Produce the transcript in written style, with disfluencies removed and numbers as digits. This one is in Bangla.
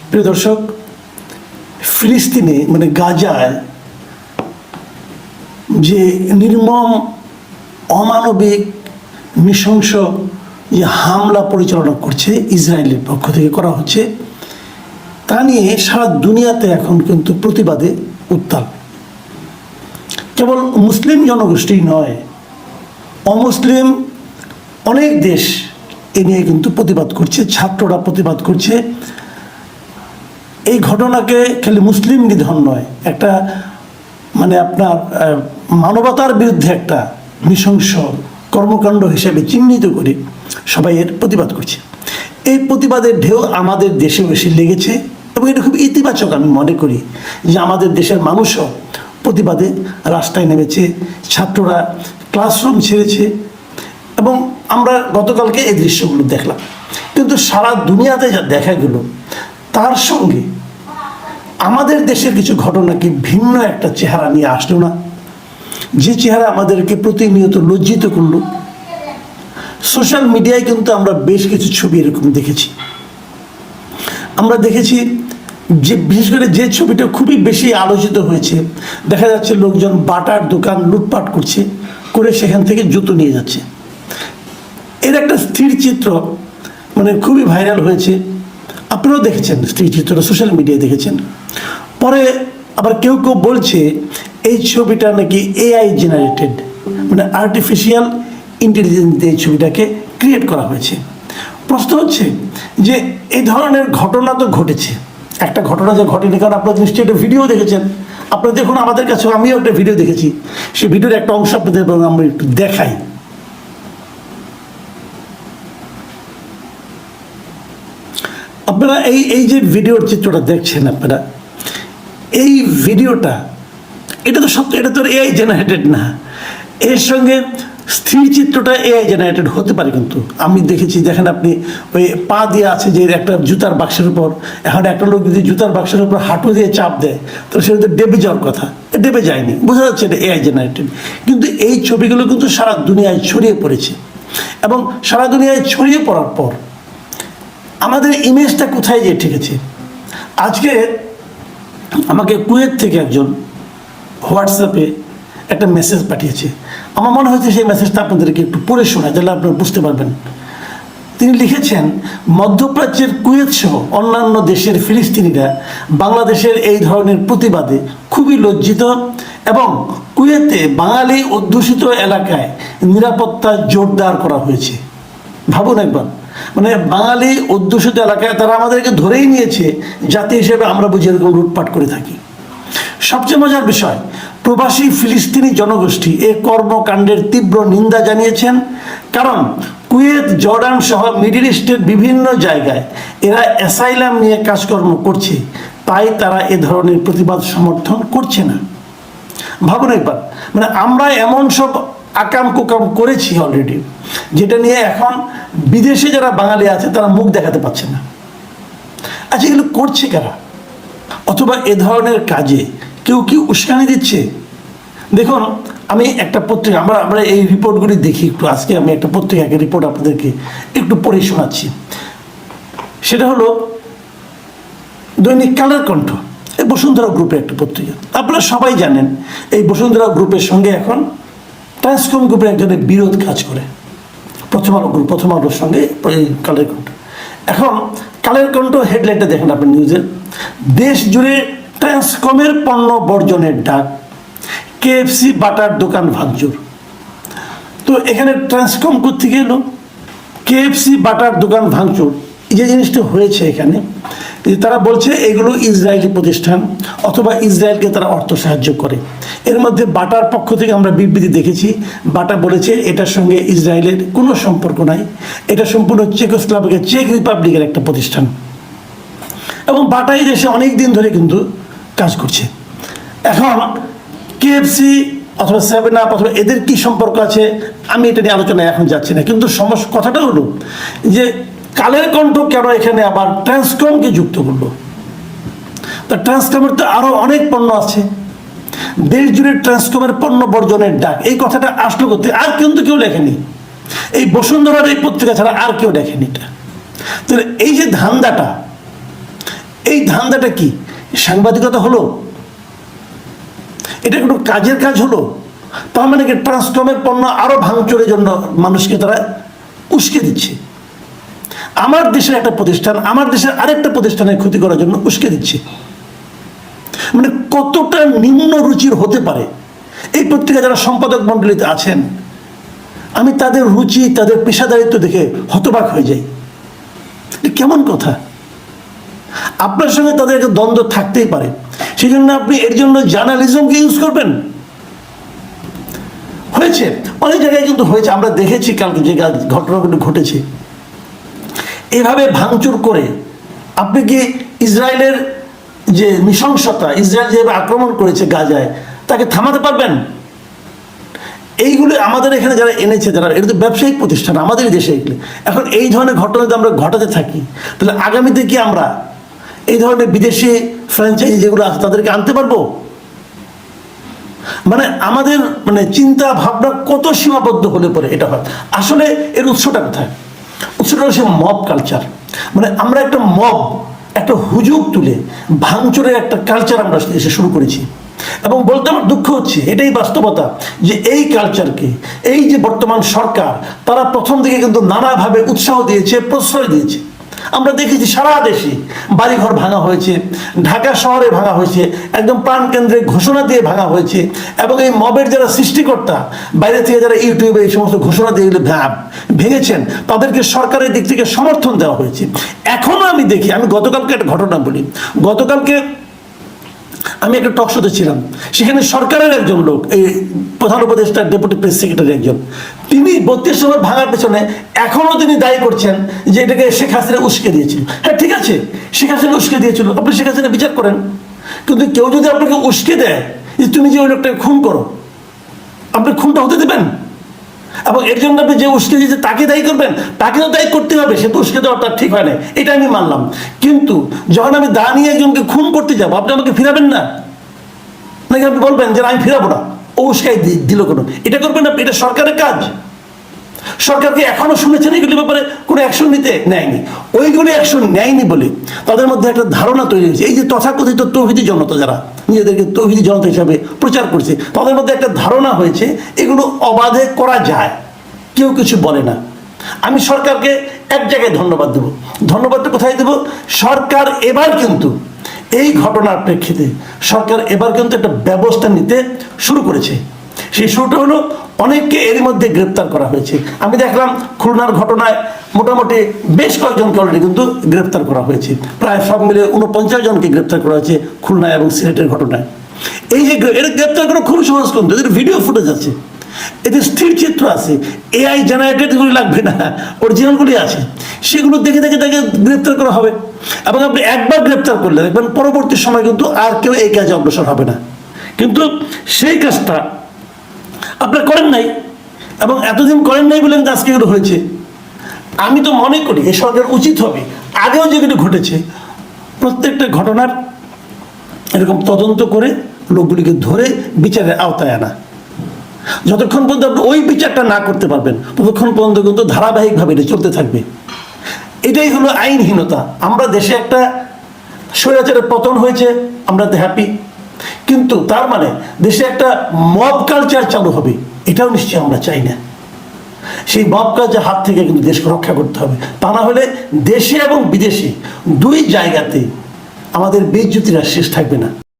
প্রিয় দর্শক, ফিলিস্তিনে মানে গাজায় যে নির্মম অমানবিক নৃশংস যে হামলা পরিচালনা করছে ইসরায়েলের পক্ষ থেকে করা হচ্ছে, তা নিয়ে সারা দুনিয়াতে এখন কিন্তু প্রতিবাদে উত্তাল। কেবল মুসলিম জনগোষ্ঠী নয়, অমুসলিম অনেক দেশ এ নিয়ে কিন্তু প্রতিবাদ করছে, ছাত্ররা প্রতিবাদ করছে। এই ঘটনাকে খালি মুসলিম নিধন নয়, একটা মানে আপনার মানবতার বিরুদ্ধে একটা নৃশংস কর্মকাণ্ড হিসেবে চিহ্নিত করে সবাই এর প্রতিবাদ করছে। এই প্রতিবাদের ঢেউ আমাদের দেশেও এসে লেগেছে এবং এটা খুব ইতিবাচক আমি মনে করি যে আমাদের দেশের মানুষও প্রতিবাদে রাস্তায় নেমেছে, ছাত্ররা ক্লাসরুম ছেড়েছে এবং আমরা গতকালকে এই দৃশ্যগুলো দেখলাম। কিন্তু সারা দুনিয়াতে যা দেখা গেল তার সঙ্গে আমাদের দেশের কিছু ঘটনাকে ভিন্ন একটা চেহারা নিয়ে আসলো না, যে চেহারা আমাদেরকে প্রতিনিয়ত লজ্জিত করলো। সোশ্যাল মিডিয়ায় কিন্তু আমরা বেশ কিছু ছবি এরকম দেখেছি। আমরা দেখেছি যে বিশেষ করে যে ছবিটা খুবই বেশি আলোচিত হয়েছে, দেখা যাচ্ছে লোকজন বাটার দোকান লুটপাট করছে, করে সেখান থেকে জুতো নিয়ে যাচ্ছে। এর একটা স্থির চিত্র মানে খুবই ভাইরাল হয়েছে, আপনারাও দেখেছেন স্থির চিত্রটা, সোশ্যাল মিডিয়ায় দেখেছেন। পরে আবার কেউ কেউ বলছে এই ছবিটা নাকি এআই জেনারেটেড, মানে আর্টিফিশিয়াল ইন্টেলিজেন্স দিয়ে এই ছবিটাকে ক্রিয়েট করা হয়েছে। প্রশ্ন হচ্ছে যে এই ধরনের ঘটনা তো ঘটেছে, একটা ঘটনা যে ঘটেনি, কারণ আপনারা নিশ্চয়ই একটা ভিডিও দেখেছেন। আপনারা দেখুন, আমাদের কাছেও আমিও একটা ভিডিও দেখেছি, সেই ভিডিওর একটা অংশ আপনাদের আমরা একটু দেখাই। আপনারা এই যে ভিডিওর চিত্রটা দেখছেন, আপনারা এই ভিডিওটা এটা তো সত্য, এটা তো এআই জেনারেটেড না। এর সঙ্গে স্থির চিত্রটা এআই জেনারেটেড হতে পারে, কিন্তু আমি দেখেছি, দেখেন আপনি ওই পা দিয়ে আছে যে একটা জুতার বাক্সের উপর, এখন একটা লোক যদি জুতার বাক্সের উপর হাঁটু দিয়ে চাপ দেয় তো সেটা তো ডেবে যাওয়ার কথা, ডেবে যায়নি, বোঝা যাচ্ছে এটা এআই জেনারেটেড। কিন্তু এই ছবিগুলো কিন্তু সারা দুনিয়ায় ছড়িয়ে পড়েছে এবং সারা দুনিয়ায় ছড়িয়ে পড়ার পর আমাদের ইমেজটা কোথায় যেয়ে ঠেকেছে। আজকে আমাকে কুয়েত থেকে একজন হোয়াটসঅ্যাপে একটা মেসেজ পাঠিয়েছে, আমার মনে হয়েছে সেই মেসেজটা আপনাদেরকে একটু পড়ে শোনায়, তাহলে আপনারা বুঝতে পারবেন। তিনি লিখেছেন, মধ্যপ্রাচ্যের কুয়েত সহ অন্যান্য দেশের ফিলিস্তিনিরা বাংলাদেশের এই ধরনের প্রতিবাদে খুবই লজ্জিত এবং কুয়েতে বাঙালি অধ্যুষিত এলাকায় নিরাপত্তা জোরদার করা হয়েছে। ভাবুন একবার, মানে বাঙালি অধ্যুষিত এলাকায় তারা আমাদেরকে ধরেই নিয়েছে জাতি হিসেবে, আমরা বুঝি এরকম লুটপাট করে থাকি। সবচেয়ে মজার বিষয়, প্রবাসী ফিলিস্তিনি জনগোষ্ঠী এ কর্মকাণ্ডের তীব্র নিন্দা জানিয়েছেন, কারণ কুয়েত, জর্ডান সহ মিডল ইস্টের বিভিন্ন জায়গায় এরা অ্যাসাইলাম নিয়ে কাজকর্ম করছে, তাই তারা এ ধরনের প্রতিবাদ সমর্থন করছে না। ভাবুন একবার, মানে আমরা এমন সব আকাম কুকাম করেছি অলরেডি, যেটা নিয়ে এখন বিদেশে যারা বাঙালি আছে তারা মুখ দেখাতে পারছে না। আচ্ছা, এগুলো করছে কারা? অথবা এ ধরনের কাজে কেউ কি উস্কানি দিচ্ছে? দেখুন, আমি একটা পত্রিকা, আমরা এই রিপোর্টগুলি দেখি একটু। আজকে আমি একটা পত্রিকাকে রিপোর্ট আপনাদেরকে একটু পড়ে শোনাচ্ছি। সেটা হলো দৈনিক কালের কণ্ঠ, এই বসুন্ধরা গ্রুপের একটা পত্রিকা। আপনারা সবাই জানেন এই বসুন্ধরা গ্রুপের সঙ্গে এখন ট্রান্সকম গ্রুপের একজনের বিরোধ কাজ করে, প্রথম আলোর সঙ্গে কালের কণ্ঠ। এখন কালের কণ্ঠ হেডলাইনটা দেখেন আপনি নিউজের, দেশ জুড়ে ট্রান্সকমের পণ্য বর্জনের ডাক, কেএফসি বাটার দোকান ভাঙচুর। তো এখানে ট্রান্সকম কোত্থেকে এলো? কেএফসি বাটার দোকান ভাঙচুর, এই যে জিনিসটা হয়েছে এখানে, তারা বলছে এগুলো ইসরায়েলি প্রতিষ্ঠান অথবা ইসরায়েলকে তারা অর্থ সাহায্য করে। এর মধ্যে বাটার পক্ষ থেকে আমরা বিবৃতি দেখেছি, বাটা বলেছে এটার সঙ্গে ইসরায়েলের কোনো সম্পর্ক নাই, এটা সম্পূর্ণ চেকোস্লোভাকিয়া, চেক রিপাবলিকের একটা প্রতিষ্ঠান এবং বাটা এই দেশে অনেক দিন ধরে কিন্তু কাজ করছে। এখন কেএফসি অথবা 7 আপ অথবা এদের কি সম্পর্ক আছে আমি এটা নিয়ে আলোচনায় এখন যাচ্ছি না, কিন্তু কথাটা হলো যে কালের কণ্ঠ কেন এখানে আবার ট্রান্সকমকে যুক্ত করলো? তা ট্রান্সকমের তো আরো অনেক পণ্য আছে, দেশ জুড়ে ট্রান্সকমের পণ্য বর্জনের ডাক, এই কথাটা আসলো করতে আর কিন্তু কেউ লেখেনি, এই বসুন্ধরার এই পত্রিকা ছাড়া আর কেউ লেখেনি এটা। তাহলে এই যে ধান্দাটা, এই ধান্দাটা কি সাংবাদিকতা হলো? এটা কোনো কাজের কাজ হলো? তার মানে কি ট্রান্সকমের পণ্য আরো ভাঙচুরের জন্য মানুষকে তারা উস্কে দিচ্ছে? আমার দেশের একটা প্রতিষ্ঠান আমার দেশের আরেকটা প্রতিষ্ঠানের ক্ষতি করার জন্য উস্কে দিচ্ছে। মানে কতটা নিম্ন রুচির হতে পারে? এই পত্রিকা যারা সম্পাদক মণ্ডলীতে আছেন, আমি তাদের রুচি তাদের পেশাদারিত্ব দেখে হতবাক হয়ে যাই। কেমন কথা? আপনার সঙ্গে তাদের একটা দ্বন্দ্ব থাকতেই পারে, সেই জন্য আপনি এর জন্য জার্নালিজমকে ইউজ করবেন? হয়েছে, অনেক জায়গায় কিন্তু হয়েছে, আমরা দেখেছি কালকে যে ঘটনাগুলো ঘটেছে। এভাবে ভাঙচুর করে আপনি কি ইসরায়েলের যে নৃশংসতা, ইসরায়েল যেভাবে আক্রমণ করেছে গাজায়, তাকে থামাতে পারবেন? এইগুলো আমাদের এখানে যারা এনেছে, যারা এটা তো ব্যবসায়িক প্রতিষ্ঠান আমাদের দেশে, এগুলো এখন এই ধরনের ঘটনা যদি আমরা ঘটাতে থাকি, তাহলে আগামীতে কি আমরা এই ধরনের বিদেশি ফ্র্যাঞ্চাইজি যেগুলো আছে তাদেরকে আনতে পারবো? মানে আমাদের মানে চিন্তা ভাবনা কত সীমাবদ্ধ হলে পরে এটা হয়। আসলে এর উৎসটা কোথায়? উৎসটা হচ্ছে মব কালচার। মানে আমরা একটা মব, একটা হুজুগ তুলে ভাঙচুরের একটা কালচার আমরা এসে শুরু করেছি। এবং বলতে আমার দুঃখ হচ্ছে, এটাই বাস্তবতা, যে এই কালচারকে এই যে বর্তমান সরকার তারা প্রথম দিকে কিন্তু নানাভাবে উৎসাহ দিয়েছে, প্রশ্রয় দিয়েছে। আমরা দেখেছি সারা দেশে বাড়িঘর ভাঙা হয়েছে, ঢাকা শহরে ভাঙা হয়েছে, একদম প্রাণকেন্দ্রে ঘোষণা দিয়ে ভাঙা হয়েছে। এবং এই মবের যারা সৃষ্টিকর্তা, বাইরে থেকে যারা ইউটিউবে এই সমস্ত ঘোষণা দিয়ে ভেঙেছেন, তাদেরকে সরকারের দিক থেকে সমর্থন দেওয়া হয়েছে। এখনো আমি দেখি, আমি গতকালকে একটা ঘটনা বলি, গতকালকে আমি একটা টক শোতে ছিলাম, সেখানে সরকারের একজন লোক, এই প্রধান উপদেষ্টা ডেপুটি প্রেস সেক্রেটারি একজন, তিনি 32 নম্বর ভাঙার পেছনে এখনো তিনি দায়ী করছেন যে এটাকে শেখ হাসিনা উস্কে দিয়েছিল। হ্যাঁ ঠিক আছে, শেখ হাসিনা উস্কে দিয়েছিল, আপনি শেখ হাসিনা বিচার করেন। কিন্তু কেউ যদি আপনাকে উস্কে দেয় যে তুমি যে ওই লোকটাকে খুন করো, আপনি খুনটা হতে দেবেন? এবং এর জন্য আপনি যে উস্কে দিয়েছে তাকে দায়ী করবেন? তাকে তো দায়ী করতে হবে, সে তো উস্কে দেওয়াটা ঠিক হয় না, এটা আমি মানলাম। কিন্তু যখন আমি দা নিয়ে একজনকে খুন করতে যাবো, আপনি আমাকে ফিরাবেন না? নাকি আপনি বলবেন যে আমি ফিরাবো না, ও উস্কাই দিল কোনো? এটা করবেন আপনি? এটা সরকারের কাজ। সরকারকে এখনো শুনেছেন এগুলির ব্যাপারে কোনো অ্যাকশন নিতে নেয়নি। ওইগুলি অ্যাকশন নেয়নি বলে তাদের মধ্যে একটা ধারণা তৈরি হয়েছে। এই যে তথাকথিত তৌহিদি জনতা, যারা নিজেদেরকে তৌহিদি জনতা হিসাবে প্রচার করছে, তাদের মধ্যে একটা ধারণা হয়েছে এগুলো অবাধে করা যায়, কেউ কিছু বলে না। আমি সরকারকে এক জায়গায় ধন্যবাদ দেবো। ধন্যবাদটা কোথায় দেবো? সরকার এবার কিন্তু এই ঘটনার প্রেক্ষিতে সরকার এবার কিন্তু একটা ব্যবস্থা নিতে শুরু করেছে। সেই শুরুটা হলো, অনেককে এর মধ্যে গ্রেপ্তার করা হয়েছে। আমি দেখলাম খুলনার ঘটনায় মোটামুটি বেশ কয়েকজনকে অলরেডি কিন্তু গ্রেপ্তার করা হয়েছে, প্রায় সব মিলে 49 জনকে গ্রেপ্তার করা হয়েছে খুলনা এবং সিলেটের ঘটনায়। এই যে এটা গ্রেপ্তার করা খুব সহজ, কিন্তু এদের ভিডিও ফুটেজ আছে, এতে স্থির চিত্র আছে, AI জেনারেটেডগুলি লাগবে না, অরিজিনালগুলি আছে, সেগুলো দেখে দেখে তাকে গ্রেপ্তার করা হবে। এবং আপনি একবার গ্রেপ্তার করলে দেখবেন পরবর্তী সময় কিন্তু আর কেউ এই কাজে অগ্রসর হবে না। কিন্তু সেই কাজটা আপনারা করেন নাই, এবং এতদিন করেন নাই বলে আজকে এগুলো হয়েছে। আমি তো মনে করি এই সরকার উচিত হবে, আগেও যেগুলো ঘটেছে প্রত্যেকটা ঘটনার এরকম তদন্ত করে লোকগুলিকে ধরে বিচারের আওতায় আনা। যতক্ষণ পর্যন্ত আপনি ওই বিচারটা না করতে পারবেন, ততক্ষণ পর্যন্ত কিন্তু ধারাবাহিকভাবে এটা চলতে থাকবে। এটাই হলো আইনহীনতা। আমরা দেশে একটা স্বৈরাচারের পতন হয়েছে, আমরা তো হ্যাপি, কিন্তু তার মানে দেশে একটা মব কালচার চালু হবে, এটাও নিশ্চয়ই আমরা চাই না। সেই মব কালচার হাত থেকে কিন্তু দেশকে রক্ষা করতে হবে, তা না হলে দেশে এবং বিদেশে দুই জায়গাতে আমাদের বেইজ্জতির আর শেষ থাকবে না।